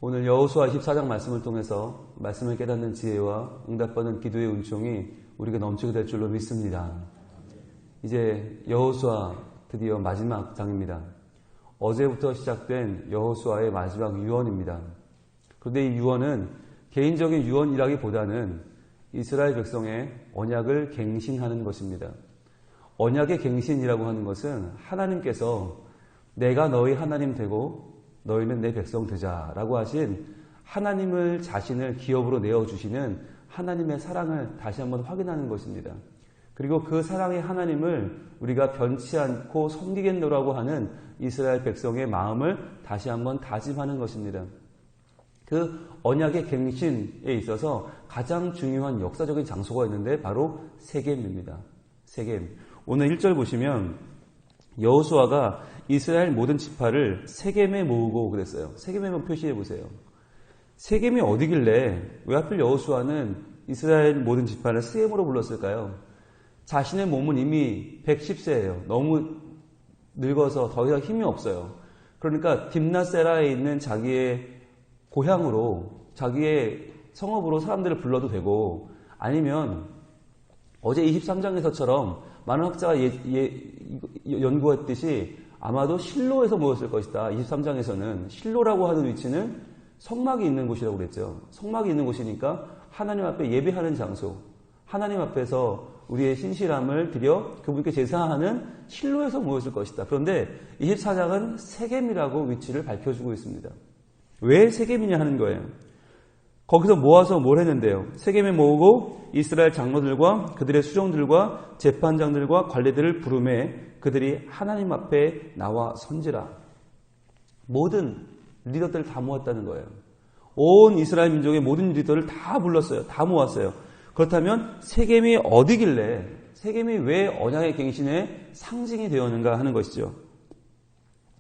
오늘 여호수아 24장 말씀을 통해서 말씀을 깨닫는 지혜와 응답받는 기도의 은총이 우리가 넘치게 될 줄로 믿습니다. 이제 여호수아 드디어 마지막 장입니다. 어제부터 시작된 여호수아의 마지막 유언입니다. 그런데 이 유언은 개인적인 유언이라기보다는 이스라엘 백성의 언약을 갱신하는 것입니다. 언약의 갱신이라고 하는 것은 하나님께서 내가 너희 하나님 되고 너희는 내 백성 되자라고 하신 하나님을 자신을 기업으로 내어주시는 하나님의 사랑을 다시 한번 확인하는 것입니다. 그리고 그 사랑의 하나님을 우리가 변치 않고 섬기겠노라고 하는 이스라엘 백성의 마음을 다시 한번 다짐하는 것입니다. 그 언약의 갱신에 있어서 가장 중요한 역사적인 장소가 있는데 바로 세겜입니다. 세겜. 오늘 1절 보시면 여호수아가 이스라엘 모든 지파를 세겜에 모으고 그랬어요. 세겜에 한번 표시해 보세요. 세겜이 어디길래 왜 하필 여호수아는 이스라엘 모든 지파를 세겜으로 불렀을까요? 자신의 몸은 이미 110세예요. 너무 늙어서 더 이상 힘이 없어요. 그러니까 딥나세라에 있는 자기의 고향으로 자기의 성읍으로 사람들을 불러도 되고, 아니면 어제 23장에서처럼 많은 학자가 연구했듯이 아마도 실로에서 모였을 것이다. 23장에서는 실로라고 하는 위치는 성막이 있는 곳이라고 그랬죠. 성막이 있는 곳이니까 하나님 앞에 예배하는 장소, 하나님 앞에서 우리의 신실함을 드려 그분께 제사하는 실로에서 모였을 것이다. 그런데 24장은 세겜이라고 위치를 밝혀주고 있습니다. 왜 세겜이냐 하는 거예요. 거기서 모아서 뭘 했는데요. 세겜에 모으고 이스라엘 장로들과 그들의 수종들과 재판장들과 관리들을 부르매 그들이 하나님 앞에 나와 선지라. 모든 리더들을 다 모았다는 거예요. 온 이스라엘 민족의 모든 리더를 다 불렀어요. 다 모았어요. 그렇다면 세겜이 어디길래, 세겜이 왜 언약의 갱신의 상징이 되었는가 하는 것이죠.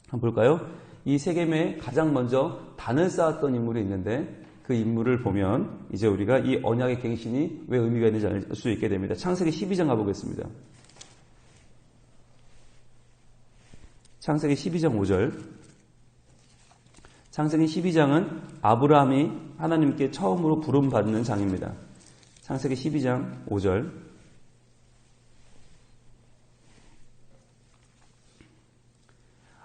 한번 볼까요? 이 세겜에 가장 먼저 단을 쌓았던 인물이 있는데 그 인물을 보면 이제 우리가 이 언약의 갱신이 왜 의미가 있는지 알 수 있게 됩니다. 창세기 12장 가보겠습니다. 창세기 12장 5절. 창세기 12장은 아브라함이 하나님께 처음으로 부름받는 장입니다. 창세기 12장 5절.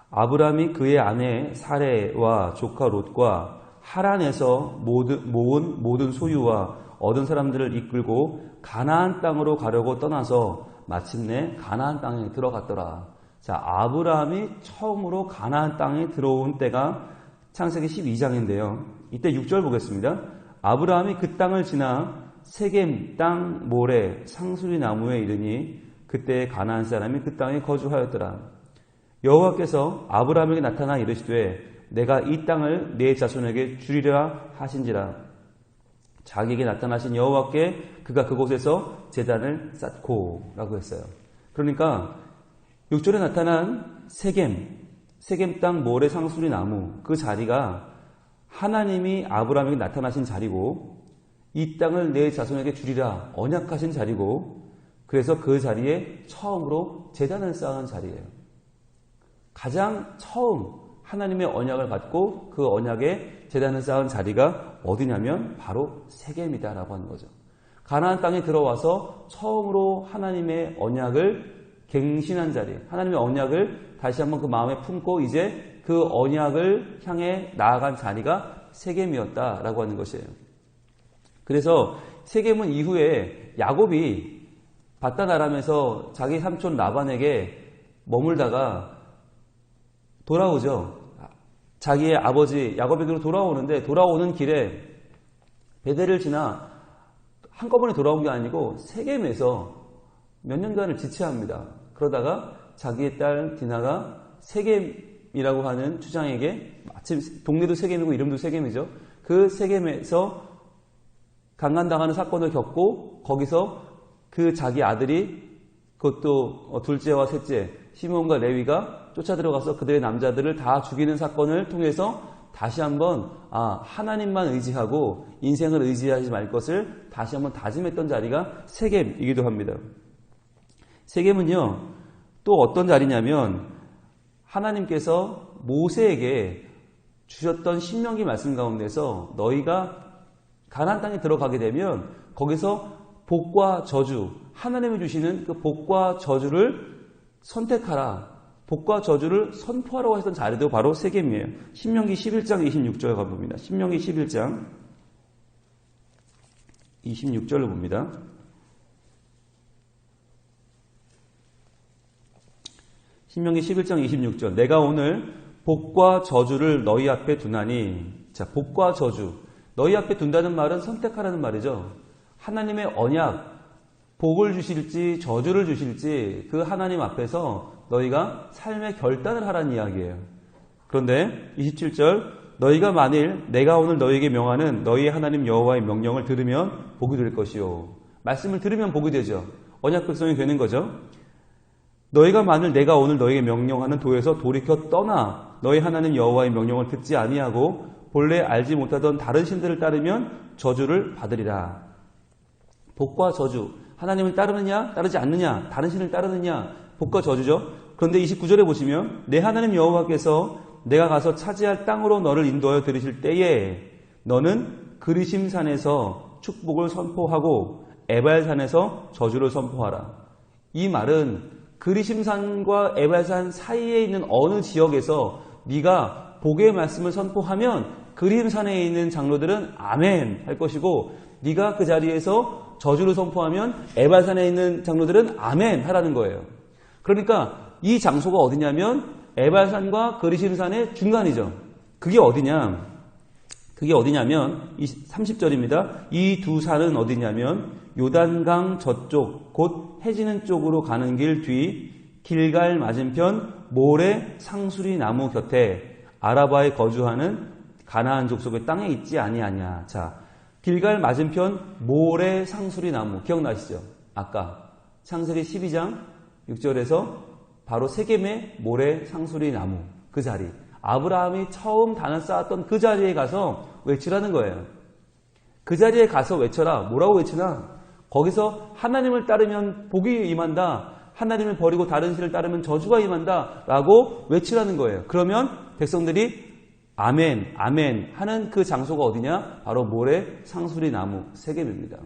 아브라함이 그의 아내 사레와 조카 롯과 하란에서 모은 모든 소유와 얻은 사람들을 이끌고 가나안 땅으로 가려고 떠나서 마침내 가나안 땅에 들어갔더라. 자, 아브라함이 처음으로 가나안 땅에 들어온 때가 창세기 12장인데요. 이때 6절 보겠습니다. 아브라함이 그 땅을 지나 세겜 땅 모래 상수리 나무에 이르니 그때 가나안 사람이 그 땅에 거주하였더라. 여호와께서 아브라함에게 나타나 이르시되 내가 이 땅을 내 자손에게 주리라 하신지라. 자기에게 나타나신 여호와께 그가 그곳에서 제단을 쌓고 라고 했어요. 그러니까 6절에 나타난 세겜 땅 모래 상수리 나무, 그 자리가 하나님이 아브라함에게 나타나신 자리고 이 땅을 내 자손에게 주리라 언약하신 자리고, 그래서 그 자리에 처음으로 제단을 쌓은 자리예요. 가장 처음 하나님의 언약을 받고 그 언약에 제단을 쌓은 자리가 어디냐면 바로 세겜이다라고 하는 거죠. 가나안 땅에 들어와서 처음으로 하나님의 언약을 갱신한 자리, 하나님의 언약을 다시 한번 그 마음에 품고 이제 그 언약을 향해 나아간 자리가 세겜이었다라고 하는 것이에요. 그래서 세겜은 이후에 야곱이 바다나람에서 자기 삼촌 라반에게 머물다가 돌아오죠. 자기의 아버지 야곱에게로 돌아오는데 돌아오는 길에 베델을 지나 한꺼번에 돌아온 게 아니고 세겜에서 몇 년간을 지체합니다. 그러다가 자기의 딸 디나가 세겜이라고 하는 주장에게, 마침 동네도 세겜이고 이름도 세겜이죠. 그 세겜에서 강간당하는 사건을 겪고 거기서 그 자기 아들이, 그것도 둘째와 셋째 시므온과 레위가 쫓아 들어가서 그들의 남자들을 다 죽이는 사건을 통해서 다시 한번 하나님만 의지하고 인생을 의지하지 말 것을 다시 한번 다짐했던 자리가 세겜이기도 합니다. 세겜은요 또 어떤 자리냐면 하나님께서 모세에게 주셨던 신명기 말씀 가운데서 너희가 가나안 땅에 들어가게 되면 거기서 복과 저주, 하나님이 주시는 그 복과 저주를 선택하라. 복과 저주를 선포하라고 했던 자리도 바로 세겜이에요. 신명기 11장 26절 가봅니다. 신명기 11장 26절을 봅니다. 신명기 11장 26절. 내가 오늘 복과 저주를 너희 앞에 두나니. 자, 복과 저주. 너희 앞에 둔다는 말은 선택하라는 말이죠. 하나님의 언약, 복을 주실지 저주를 주실지 그 하나님 앞에서 너희가 삶의 결단을 하라는 이야기예요. 그런데 27절. 너희가 만일 내가 오늘 너희에게 명하는 너희의 하나님 여호와의 명령을 들으면 복이 될 것이요. 말씀을 들으면 복이 되죠. 언약 백성이 되는 거죠. 너희가 만일 내가 오늘 너희에게 명령하는 도에서 돌이켜 떠나 너희 하나님 여호와의 명령을 듣지 아니하고 본래 알지 못하던 다른 신들을 따르면 저주를 받으리라. 복과 저주. 하나님을 따르느냐 따르지 않느냐, 다른 신을 따르느냐, 복과 저주죠. 그런데 29절에 보시면 내 하나님 여호와께서 내가 가서 차지할 땅으로 너를 인도하여 들이실 때에 너는 그리심산에서 축복을 선포하고 에발산에서 저주를 선포하라. 이 말은 그리심산과 에발산 사이에 있는 어느 지역에서 네가 복의 말씀을 선포하면 그리심산에 있는 장로들은 아멘 할 것이고, 네가 그 자리에서 저주를 선포하면 에발산에 있는 장로들은 아멘 하라는 거예요. 그러니까 이 장소가 어디냐면 에발산과 그리심산의 중간이죠. 그게 어디냐? 그게 어디냐면 30절입니다. 이 두 산은 어디냐면 요단강 저쪽 곧 해지는 쪽으로 가는 길 뒤 길갈 맞은편 모래 상수리 나무 곁에 아라바에 거주하는 가나안 족속의 땅에 있지 아니하냐. 자, 길갈 맞은편 모래 상수리 나무 기억나시죠? 아까 창세기 12장 6절에서 바로 세겜의 모래 상수리 나무 그 자리, 아브라함이 처음 단을 쌓았던 그 자리에 가서 외치라는 거예요. 그 자리에 가서 외쳐라. 뭐라고 외치나? 거기서 하나님을 따르면 복이 임한다, 하나님을 버리고 다른 신을 따르면 저주가 임한다 라고 외치라는 거예요. 그러면 백성들이 아멘 아멘 하는 그 장소가 어디냐? 바로 모래 상수리 나무 세겜입니다.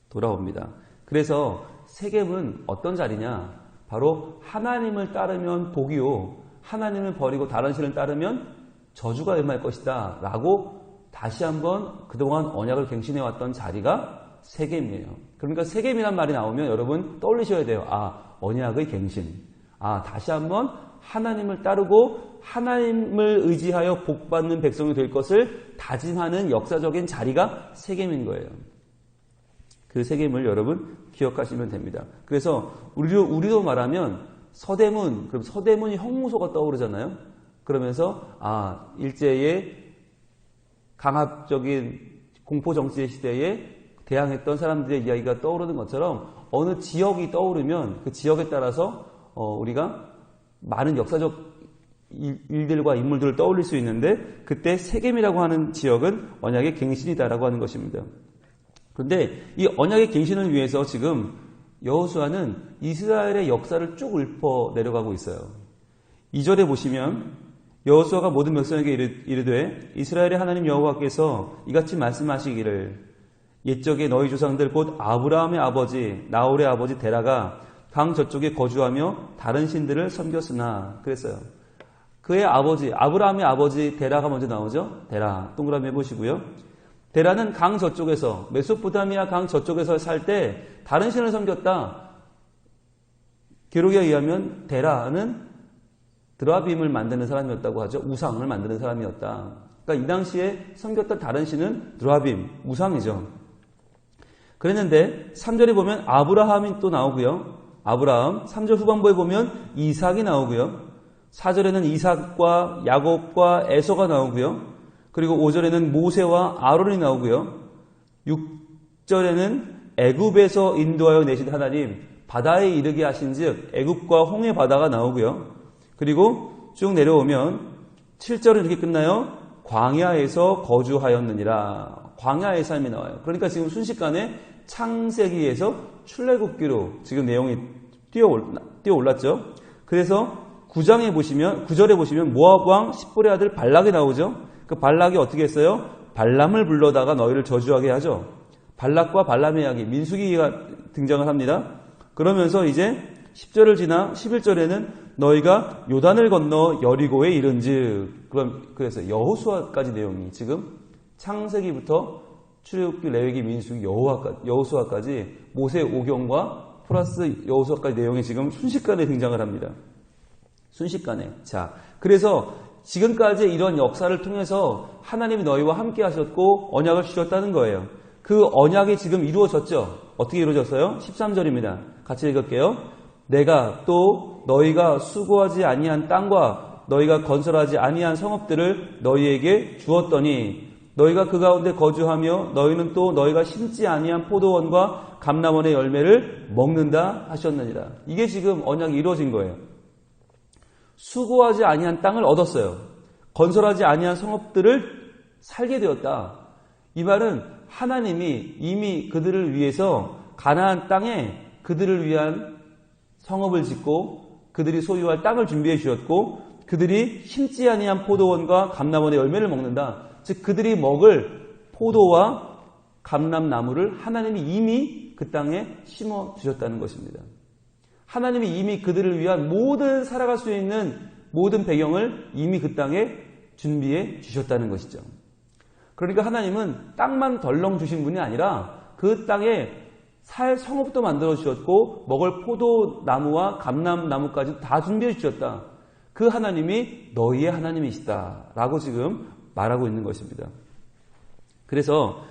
돌아옵니다. 그래서 세겜은 어떤 자리냐? 바로 하나님을 따르면 복이요, 하나님을 버리고 다른 신을 따르면 저주가 임할 것이다 라고 다시 한번 그동안 언약을 갱신해왔던 자리가 세겜이에요. 그러니까 세겜이란 말이 나오면 여러분 떠올리셔야 돼요. 아, 언약의 갱신. 아, 다시 한번 하나님을 따르고 하나님을 의지하여 복받는 백성이 될 것을 다짐하는 역사적인 자리가 세겜인 거예요. 그 세겜을 여러분 기억하시면 됩니다. 그래서 우리도 말하면 서대문, 그럼 서대문이 형무소가 떠오르잖아요. 그러면서 일제의 강압적인 공포정치의 시대에 대항했던 사람들의 이야기가 떠오르는 것처럼 어느 지역이 떠오르면 그 지역에 따라서 우리가 많은 역사적 일들과 인물들을 떠올릴 수 있는데, 그때 세겜이라고 하는 지역은 언약의 갱신이다라고 하는 것입니다. 그런데 이 언약의 갱신을 위해서 지금 여호수아는 이스라엘의 역사를 쭉 읊어 내려가고 있어요. 2절에 보시면 여호수아가 모든 백성에게 이르되 이스라엘의 하나님 여호와께서 이같이 말씀하시기를 옛적에 너희 조상들 곧 아브라함의 아버지 나홀의 아버지 데라가 강 저쪽에 거주하며 다른 신들을 섬겼으나 그랬어요. 그의 아버지 아브라함의 아버지 데라가 먼저 나오죠. 데라 동그라미 해보시고요. 데라는 강 저쪽에서, 메소포타미아 강 저쪽에서 살 때 다른 신을 섬겼다. 기록에 의하면 데라는 드라빔을 만드는 사람이었다고 하죠. 우상을 만드는 사람이었다. 그러니까 이 당시에 섬겼던 다른 신은 드라빔, 우상이죠. 그랬는데 3절에 보면 아브라함이 또 나오고요. 아브라함, 3절 후반부에 보면 이삭이 나오고요. 4절에는 이삭과 야곱과 에서가 나오고요. 그리고 5절에는 모세와 아론이 나오고요. 6절에는 애굽에서 인도하여 내신 하나님, 바다에 이르게 하신즉 애굽과 홍해 바다가 나오고요. 그리고 쭉 내려오면 7절은 이렇게 끝나요. 광야에서 거주하였느니라. 광야의 삶이 나와요. 그러니까 지금 순식간에 창세기에서 출애굽기로 지금 내용이 뛰어올랐죠. 그래서 9절에 보시면 모압 왕 십볼의 아들 발락이 나오죠. 그 발락이 어떻게 했어요? 발람을 불러다가 너희를 저주하게 하죠. 발락과 발람의 이야기, 민수기가 등장을 합니다. 그러면서 이제 10절을 지나 11절에는 너희가 요단을 건너 여리고에 이른즉, 그래서 여호수아까지 내용이 지금 창세기부터 출애굽기, 레위기, 민수기, 여호수아까지 모세 오경과 플러스 여호수아까지 내용이 지금 순식간에 등장을 합니다. 순식간에. 자, 그래서 지금까지 이런 역사를 통해서 하나님이 너희와 함께 하셨고 언약을 주셨다는 거예요. 그 언약이 지금 이루어졌죠. 어떻게 이루어졌어요? 13절입니다. 같이 읽을게요. 내가 또 너희가 수고하지 아니한 땅과 너희가 건설하지 아니한 성읍들을 너희에게 주었더니 너희가 그 가운데 거주하며 너희는 또 너희가 심지 아니한 포도원과 감람원의 열매를 먹는다 하셨느니라. 이게 지금 언약이 이루어진 거예요. 수고하지 아니한 땅을 얻었어요. 건설하지 아니한 성읍들을 살게 되었다. 이 말은 하나님이 이미 그들을 위해서 가나안 땅에 그들을 위한 성읍을 짓고 그들이 소유할 땅을 준비해 주셨고 그들이 심지 아니한 포도원과 감람원의 열매를 먹는다. 즉 그들이 먹을 포도와 감람나무를 하나님이 이미 그 땅에 심어 주셨다는 것입니다. 하나님이 이미 그들을 위한 모든 살아갈 수 있는 모든 배경을 이미 그 땅에 준비해 주셨다는 것이죠. 그러니까 하나님은 땅만 덜렁 주신 분이 아니라 그 땅에 살 성읍도 만들어 주셨고 먹을 포도나무와 감람나무까지 다 준비해 주셨다. 그 하나님이 너희의 하나님이시다라고 지금 말하고 있는 것입니다. 그래서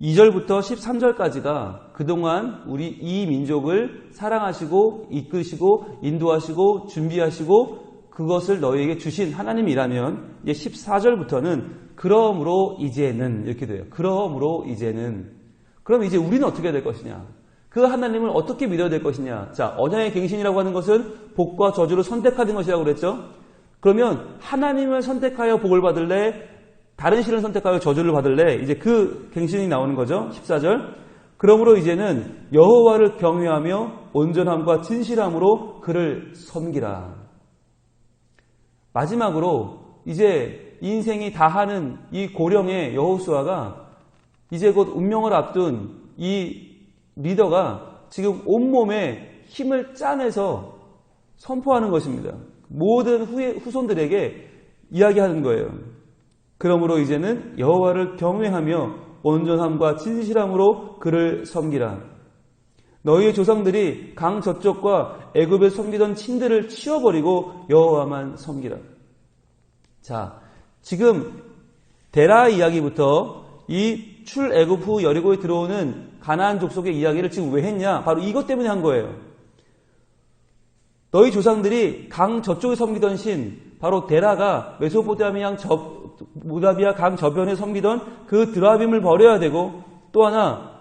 2절부터 13절까지가 그동안 우리 이 민족을 사랑하시고 이끄시고 인도하시고 준비하시고 그것을 너희에게 주신 하나님이라면 이제 14절부터는 그러므로 이제는 이렇게 돼요. 그러므로 이제는. 그럼 이제 우리는 어떻게 해야 될 것이냐? 그 하나님을 어떻게 믿어야 될 것이냐? 자, 언약의 갱신이라고 하는 것은 복과 저주를 선택하는 것이라고 그랬죠? 그러면 하나님을 선택하여 복을 받을래? 다른 신을 선택하여 저주를 받을래? 이제 그 갱신이 나오는 거죠. 14절. 그러므로 이제는 여호와를 경외하며 온전함과 진실함으로 그를 섬기라. 마지막으로 이제 인생이 다하는 이 고령의 여호수아가 이제 곧 운명을 앞둔 이 리더가 지금 온몸에 힘을 짜내서 선포하는 것입니다. 모든 후손들에게 이야기하는 거예요. 그러므로 이제는 여호와를 경외하며 온전함과 진실함으로 그를 섬기라. 너희의 조상들이 강 저쪽과 애굽에 섬기던 신들을 치워버리고 여호와만 섬기라. 자, 지금 데라 이야기부터 이 출애굽 후 여리고에 들어오는 가나안 족속의 이야기를 지금 왜 했냐? 바로 이것 때문에 한 거예요. 너희 조상들이 강 저쪽에 섬기던 신, 바로 데라가 메소포타미아 강 저변에 섬기던 그 드라빔을 버려야 되고, 또 하나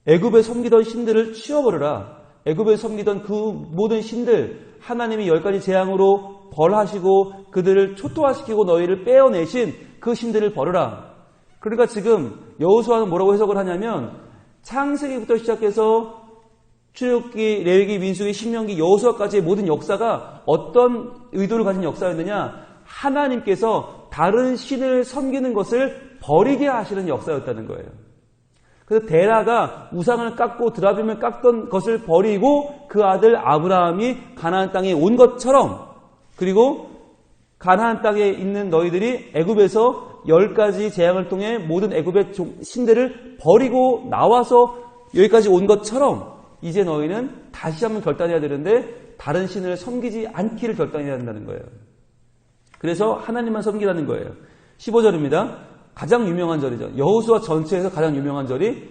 애굽에 섬기던 신들을 치워버려라. 애굽에 섬기던 그 모든 신들, 하나님이 10가지 재앙으로 벌하시고 그들을 초토화시키고 너희를 빼어내신 그 신들을 버려라. 그러니까 지금 여호수아는 뭐라고 해석을 하냐면 창세기부터 시작해서 출애굽기, 레위기, 민수기, 신명기, 여호수아까지의 모든 역사가 어떤 의도를 가진 역사였느냐? 하나님께서 다른 신을 섬기는 것을 버리게 하시는 역사였다는 거예요. 그래서 데라가 우상을 깎고 드라빔을 깎던 것을 버리고 그 아들 아브라함이 가나안 땅에 온 것처럼, 그리고 가나안 땅에 있는 너희들이 애굽에서 10가지 재앙을 통해 모든 애굽의 신들을 버리고 나와서 여기까지 온 것처럼 이제 너희는 다시 한번 결단해야 되는데 다른 신을 섬기지 않기를 결단해야 한다는 거예요. 그래서 하나님만 섬기라는 거예요. 15절입니다. 가장 유명한 절이죠. 여호수아 전체에서 가장 유명한 절이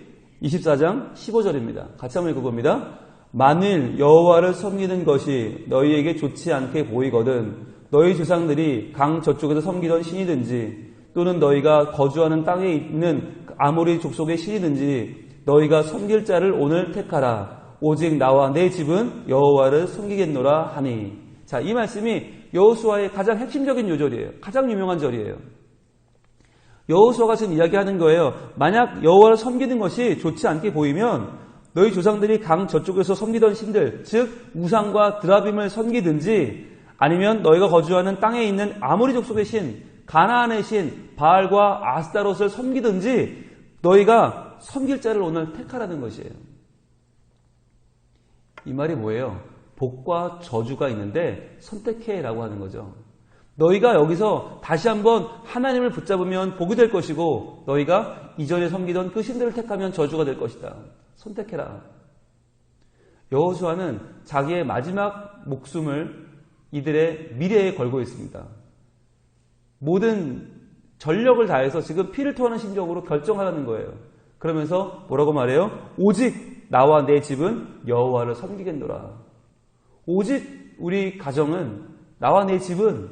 24장 15절입니다. 같이 한번 읽어봅니다. 만일 여호와를 섬기는 것이 너희에게 좋지 않게 보이거든 너희 조상들이 강 저쪽에서 섬기던 신이든지 또는 너희가 거주하는 땅에 있는 아모리 족속의 신이든지 너희가 섬길 자를 오늘 택하라. 오직 나와 내 집은 여호와를 섬기겠노라 하니. 자, 이 말씀이 여호수아의 가장 핵심적인 요절이에요. 가장 유명한 절이에요. 여호수아가 지금 이야기하는 거예요. 만약 여호와를 섬기는 것이 좋지 않게 보이면 너희 조상들이 강 저쪽에서 섬기던 신들, 즉 우상과 드라빔을 섬기든지 아니면 너희가 거주하는 땅에 있는 아모리 족속의 신, 가나안의 신, 바알과 아스타롯을 섬기든지 너희가 섬길 자를 오늘 택하라는 것이에요. 이 말이 뭐예요? 복과 저주가 있는데 선택해라고 하는 거죠. 너희가 여기서 다시 한번 하나님을 붙잡으면 복이 될 것이고 너희가 이전에 섬기던 그 신들을 택하면 저주가 될 것이다. 선택해라. 여호수아는 자기의 마지막 목숨을 이들의 미래에 걸고 있습니다. 모든 전력을 다해서 지금 피를 토하는 심정으로 결정하라는 거예요. 그러면서 뭐라고 말해요? 오직 나와 내 집은 여호와를 섬기겠노라. 오직 우리 가정은, 나와 내 집은,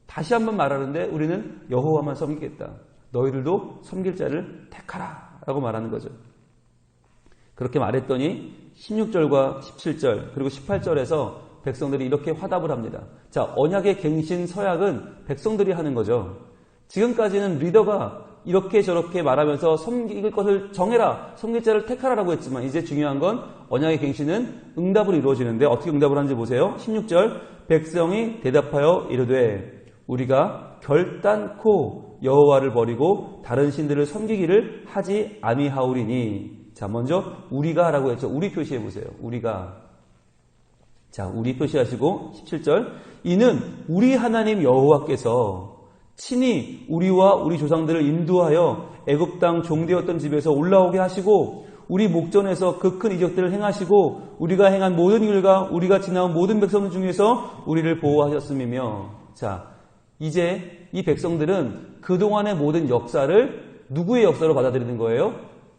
다시 한번 말하는데 우리는 여호와만 섬기겠다. 너희들도 섬길 자를 택하라 라고 말하는 거죠. 그렇게 말했더니 16절과 17절 그리고 18절에서 백성들이 이렇게 화답을 합니다. 자, 언약의 갱신 서약은 백성들이 하는 거죠. 지금까지는 리더가 이렇게 저렇게 말하면서 섬길 것을 정해라, 섬길 자를 택하라라고 했지만 이제 중요한 건 언약의 갱신은 응답으로 이루어지는데 어떻게 응답을 하는지 보세요. 16절 백성이 대답하여 이르되 우리가 결단코 여호와를 버리고 다른 신들을 섬기기를 하지 아니하오리니. 자, 먼저 우리가 라고 했죠. 우리 표시해 보세요. 우리가. 자, 우리 표시하시고 17절 이는 우리 하나님 여호와께서 친히 우리와 우리 조상들을 인도하여 애굽 땅 종되었던 집에서 올라오게 하시고 우리 목전에서 그 큰 이적들을 행하시고 우리가 행한 모든 일과 우리가 지나온 모든 백성 중에서 우리를 보호하셨음이며. 자, 이제 이 백성들은 그동안의 모든 역사를 누구의 역사로 받아들이는 거예요?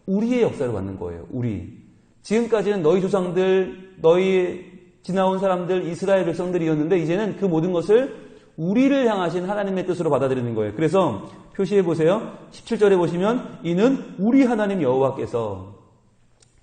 우리의 역사로 받는 거예요. 우리. 지금까지는 너희 조상들, 너희 지나온 사람들, 이스라엘 백성들이었는데 이제는 그 모든 것을 우리를 향하신 하나님의 뜻으로 받아들이는 거예요. 그래서 표시해 보세요. 17절에 보시면 이는 우리 하나님 여호와께서,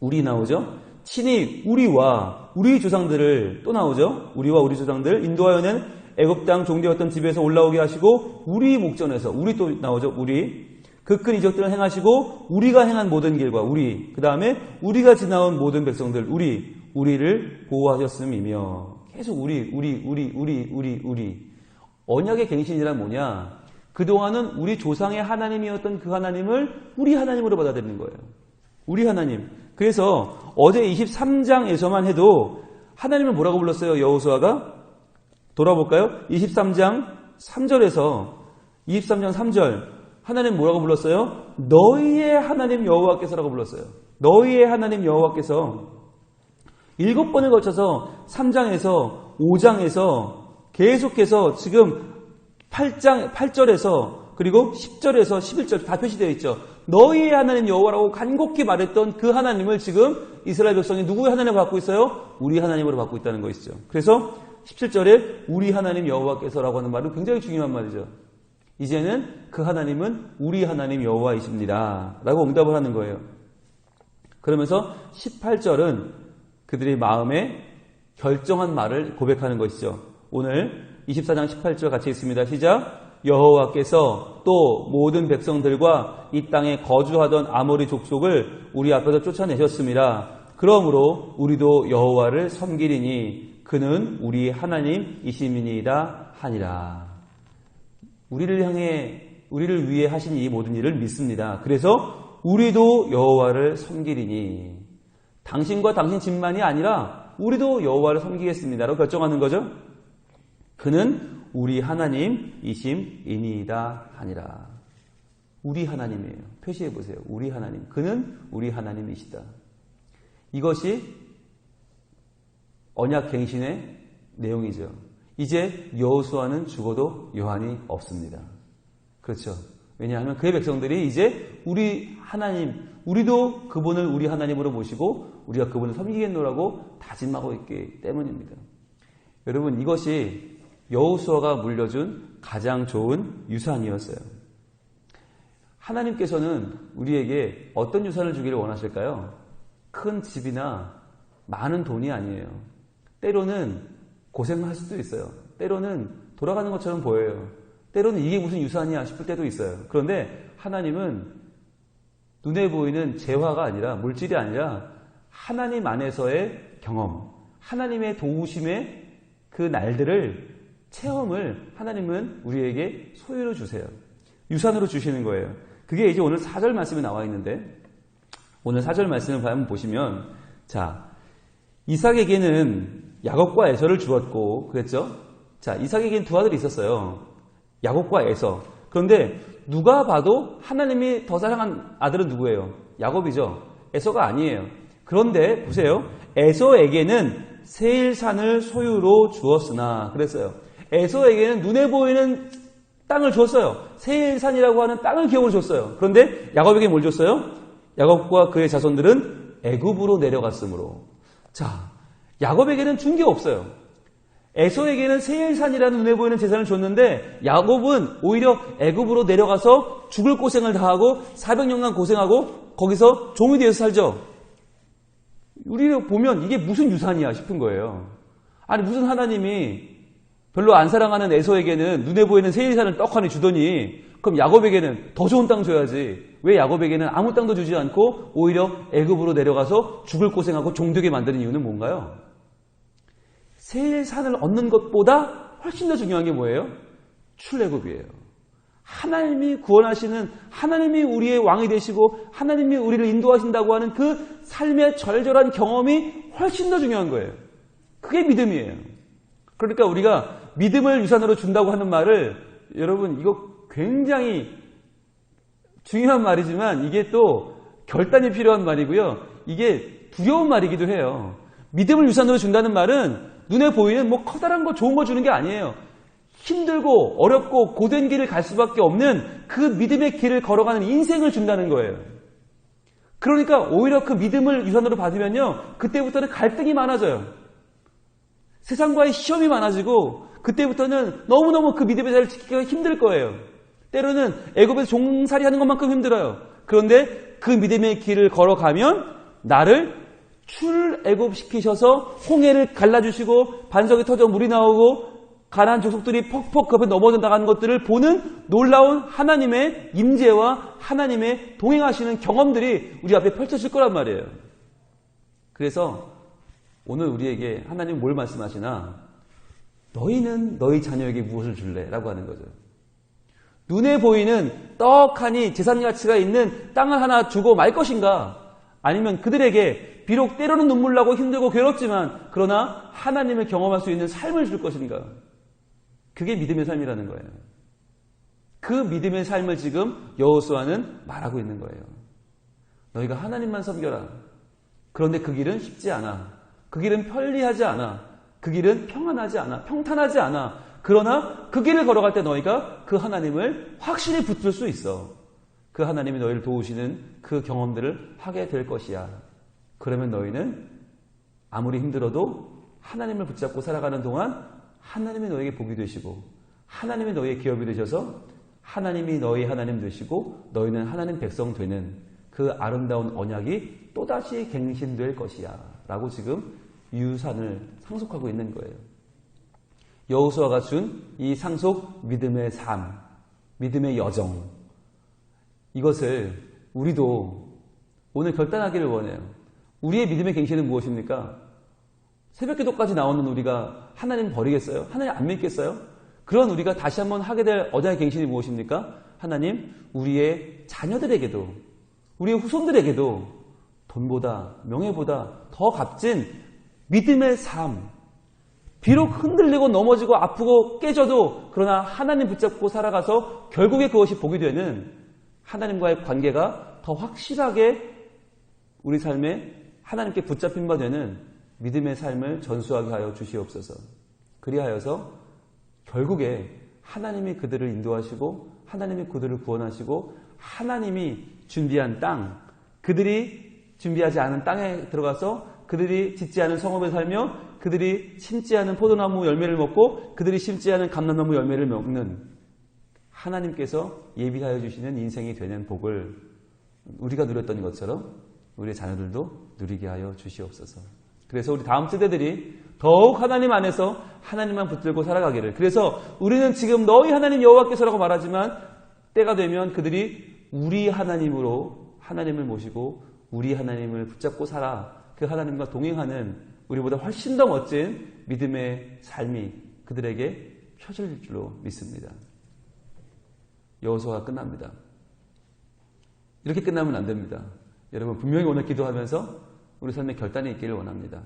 우리 나오죠? 친히 우리와 우리 조상들을, 또 나오죠? 우리와 우리 조상들 인도하여는 애굽 땅 종되었던 집에서 올라오게 하시고 우리 목전에서, 우리 또 나오죠? 우리 그 큰 이적들을 행하시고 우리가 행한 모든 길과 우리, 그 다음에 우리가 지나온 모든 백성들, 우리를 보호하셨음이며. 계속 우리. 언약의 갱신이란 뭐냐? 그동안은 우리 조상의 하나님이었던 그 하나님을 우리 하나님으로 받아들이는 거예요. 우리 하나님. 그래서 어제 23장에서만 해도 하나님을 뭐라고 불렀어요? 여호수아가? 돌아볼까요? 23장 3절에서 23장 3절 하나님 뭐라고 불렀어요? 너희의 하나님 여호와께서라고 불렀어요. 너희의 하나님 여호와께서 7번에 걸쳐서 3장에서 5장에서 계속해서 지금 8절에서 그리고 10절에서 11절 다 표시되어 있죠. 너희의 하나님 여호와라고 간곡히 말했던 그 하나님을 지금 이스라엘 백성이 누구의 하나님을 받고 있어요? 우리 하나님으로 받고 있다는 것이죠. 그래서 17절에 우리 하나님 여호와께서라고 하는 말은 굉장히 중요한 말이죠. 이제는 그 하나님은 우리 하나님 여호와이십니다 라고 응답을 하는 거예요. 그러면서 18절은 그들의 마음에 결정한 말을 고백하는 것이죠. 오늘 24장 18절 같이 있습니다. 시작. 여호와께서 또 모든 백성들과 이 땅에 거주하던 아모리 족속을 우리 앞에서 쫓아내셨습니다. 그러므로 우리도 여호와를 섬기리니 그는 우리 하나님이심이니이다 하니라. 우리를 위해 하신 이 모든 일을 믿습니다. 그래서 우리도 여호와를 섬기리니, 당신과 당신 집만이 아니라 우리도 여호와를 섬기겠습니다라고 결정하는 거죠. 그는 우리 하나님이심이니이다 하니라. 우리 하나님이에요. 표시해 보세요. 우리 하나님. 그는 우리 하나님이시다. 이것이 언약 갱신의 내용이죠. 이제 여호수아는 죽어도 여한이 없습니다. 그렇죠. 왜냐하면 그의 백성들이 이제 우리 하나님, 우리도 그분을 우리 하나님으로 모시고 우리가 그분을 섬기겠노라고 다짐하고 있기 때문입니다. 여러분, 이것이 여호수아가 물려준 가장 좋은 유산이었어요. 하나님께서는 우리에게 어떤 유산을 주기를 원하실까요? 큰 집이나 많은 돈이 아니에요. 때로는 고생할 수도 있어요. 때로는 돌아가는 것처럼 보여요. 때로는 이게 무슨 유산이야 싶을 때도 있어요. 그런데 하나님은 눈에 보이는 재화가 아니라, 물질이 아니라 하나님 안에서의 경험, 하나님의 도우심의 그 날들을 체험을 하나님은 우리에게 소유로 주세요. 유산으로 주시는 거예요. 그게 이제 오늘 4절 말씀에 나와 있는데, 오늘 4절 말씀을 한번 보시면, 자, 이삭에게는 야곱과 에서를 주었고, 그랬죠? 자, 이삭에게는 두 아들이 있었어요. 야곱과 에서. 그런데 누가 봐도 하나님이 더 사랑한 아들은 누구예요? 야곱이죠. 에서가 아니에요. 그런데 보세요. 에서에게는 세일산을 소유로 주었으나, 그랬어요. 에서에게는 눈에 보이는 땅을 줬어요. 세일산이라고 하는 땅을 기업으로 줬어요. 그런데 야곱에게 뭘 줬어요? 야곱과 그의 자손들은 애굽으로 내려갔으므로. 자, 야곱에게는 준 게 없어요. 에서에게는 세일산이라는 눈에 보이는 재산을 줬는데 야곱은 오히려 애굽으로 내려가서 죽을 고생을 다하고 400년간 고생하고 거기서 종이 되어서 살죠. 우리가 보면 이게 무슨 유산이야 싶은 거예요. 아니 무슨 하나님이 별로 안 사랑하는 에서에게는 눈에 보이는 세일산을 떡하니 주더니 그럼 야곱에게는 더 좋은 땅 줘야지. 왜 야곱에게는 아무 땅도 주지 않고 오히려 애굽으로 내려가서 죽을 고생하고 종되게 만드는 이유는 뭔가요? 세일산을 얻는 것보다 훨씬 더 중요한 게 뭐예요? 출애굽이에요. 하나님이 구원하시는, 하나님이 우리의 왕이 되시고 하나님이 우리를 인도하신다고 하는 그 삶의 절절한 경험이 훨씬 더 중요한 거예요. 그게 믿음이에요. 그러니까 우리가 믿음을 유산으로 준다고 하는 말을, 여러분 이거 굉장히 중요한 말이지만 이게 또 결단이 필요한 말이고요. 이게 두려운 말이기도 해요. 믿음을 유산으로 준다는 말은 눈에 보이는 뭐 커다란 거 좋은 거 주는 게 아니에요. 힘들고 어렵고 고된 길을 갈 수밖에 없는 그 믿음의 길을 걸어가는 인생을 준다는 거예요. 그러니까 오히려 그 믿음을 유산으로 받으면요, 그때부터는 갈등이 많아져요. 세상과의 시험이 많아지고 그때부터는 너무너무 그 믿음의 자리를 지키기가 힘들 거예요. 때로는 애굽에서 종살이 하는 것만큼 힘들어요. 그런데 그 믿음의 길을 걸어가면 나를 출애굽시키셔서 홍해를 갈라주시고 반석이 터져 물이 나오고 가나안 족속들이 퍽퍽 그 앞에 넘어져 나가는 것들을 보는 놀라운 하나님의 임재와 하나님의 동행하시는 경험들이 우리 앞에 펼쳐질 거란 말이에요. 그래서 오늘 우리에게 하나님 뭘 말씀하시나? 너희는 너희 자녀에게 무엇을 줄래? 라고 하는 거죠. 눈에 보이는 떡하니 재산 가치가 있는 땅을 하나 주고 말 것인가? 아니면 그들에게 비록 때로는 눈물 나고 힘들고 괴롭지만 그러나 하나님을 경험할 수 있는 삶을 줄 것인가? 그게 믿음의 삶이라는 거예요. 그 믿음의 삶을 지금 여호수아는 말하고 있는 거예요. 너희가 하나님만 섬겨라. 그런데 그 길은 쉽지 않아. 그 길은 편리하지 않아. 그 길은 평안하지 않아. 평탄하지 않아. 그러나 그 길을 걸어갈 때 너희가 그 하나님을 확실히 붙들 수 있어. 그 하나님이 너희를 도우시는 그 경험들을 하게 될 것이야. 그러면 너희는 아무리 힘들어도 하나님을 붙잡고 살아가는 동안 하나님이 너에게 복이 되시고 하나님이 너희의 기업이 되셔서 하나님이 너희 하나님 되시고 너희는 하나님 백성 되는 그 아름다운 언약이 또다시 갱신될 것이야 라고 지금 유산을 상속하고 있는 거예요. 여호수아가 준 이 상속 믿음의 삶, 믿음의 여정, 이것을 우리도 오늘 결단하기를 원해요. 우리의 믿음의 갱신은 무엇입니까? 새벽기도까지 나오는 우리가 하나님 버리겠어요? 하나님 안 믿겠어요? 그런 우리가 다시 한번 하게 될 언약의 갱신이 무엇입니까? 하나님, 우리의 자녀들에게도, 우리의 후손들에게도 돈보다, 명예보다 더 값진 믿음의 삶, 비록 흔들리고 넘어지고 아프고 깨져도 그러나 하나님 붙잡고 살아가서 결국에 그것이 복이 되는 하나님과의 관계가 더 확실하게 우리 삶에 하나님께 붙잡힌 바 되는 믿음의 삶을 전수하게 하여 주시옵소서. 그리하여서 결국에 하나님이 그들을 인도하시고 하나님이 그들을 구원하시고 하나님이 준비한 땅, 그들이 준비하지 않은 땅에 들어가서 그들이 짓지 않은 성읍에 살며 그들이 심지 않은 포도나무 열매를 먹고 그들이 심지 않은 감람나무 열매를 먹는 하나님께서 예비하여 주시는 인생이 되는 복을 우리가 누렸던 것처럼 우리의 자녀들도 누리게 하여 주시옵소서. 그래서 우리 다음 세대들이 더욱 하나님 안에서 하나님만 붙들고 살아가기를. 그래서 우리는 지금 너희 하나님 여호와께서라고 말하지만 때가 되면 그들이 우리 하나님으로 하나님을 모시고 우리 하나님을 붙잡고 살아 그 하나님과 동행하는 우리보다 훨씬 더 멋진 믿음의 삶이 그들에게 펴질 줄로 믿습니다. 여호수아가 끝납니다. 이렇게 끝나면 안 됩니다. 여러분 분명히 오늘 기도하면서 우리 삶에 결단이 있기를 원합니다.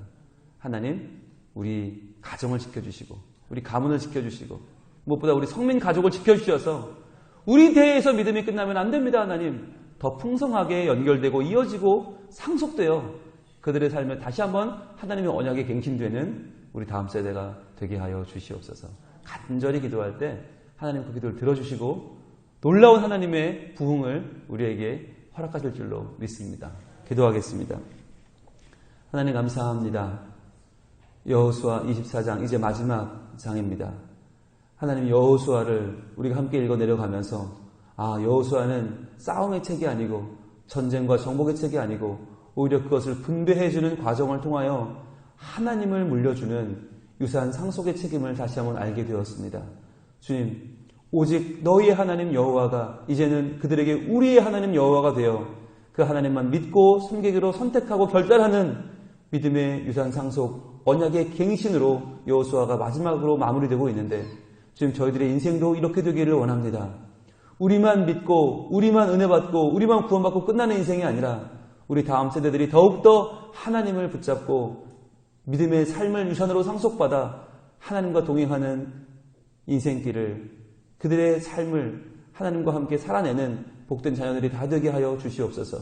하나님, 우리 가정을 지켜주시고 우리 가문을 지켜주시고 무엇보다 우리 성민 가족을 지켜주셔서 우리 대에서 믿음이 끝나면 안 됩니다. 하나님, 더 풍성하게 연결되고 이어지고 상속되어 그들의 삶에 다시 한번 하나님의 언약에 갱신되는 우리 다음 세대가 되게 하여 주시옵소서. 간절히 기도할 때 하나님 그 기도를 들어주시고 놀라운 하나님의 부흥을 우리에게 허락하실 줄로 믿습니다. 기도하겠습니다. 하나님 감사합니다. 여호수아 24장 이제 마지막 장입니다. 하나님, 여호수아를 우리가 함께 읽어 내려가면서 여호수아는 싸움의 책이 아니고 전쟁과 정복의 책이 아니고 오히려 그것을 분배해주는 과정을 통하여 하나님을 물려주는 유산 상속의 책임을 다시 한번 알게 되었습니다. 주님, 오직 너희의 하나님 여호와가 이제는 그들에게 우리의 하나님 여호와가 되어 그 하나님만 믿고 섬기기로 선택하고 결단하는 믿음의 유산 상속 언약의 갱신으로 여호수아가 마지막으로 마무리되고 있는데 지금 저희들의 인생도 이렇게 되기를 원합니다. 우리만 믿고 우리만 은혜 받고 우리만 구원받고 끝나는 인생이 아니라 우리 다음 세대들이 더욱더 하나님을 붙잡고 믿음의 삶을 유산으로 상속받아 하나님과 동행하는 인생길을 그들의 삶을 하나님과 함께 살아내는 복된 자녀들이 다 되게 하여 주시옵소서.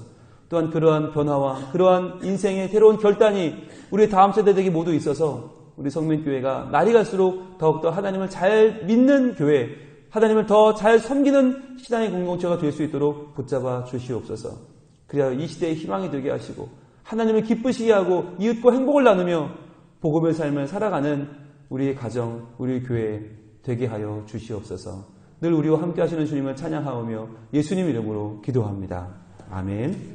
또한 그러한 변화와 그러한 인생의 새로운 결단이 우리 다음 세대들에게 모두 있어서 우리 성민교회가 날이 갈수록 더욱더 하나님을 잘 믿는 교회, 하나님을 더 잘 섬기는 신앙의 공동체가 될 수 있도록 붙잡아 주시옵소서. 그래야 이 시대의 희망이 되게 하시고 하나님을 기쁘시게 하고 이웃과 행복을 나누며 복음의 삶을 살아가는 우리의 가정, 우리 교회 되게 하여 주시옵소서. 늘 우리와 함께 하시는 주님을 찬양하오며 예수님 이름으로 기도합니다. 아멘.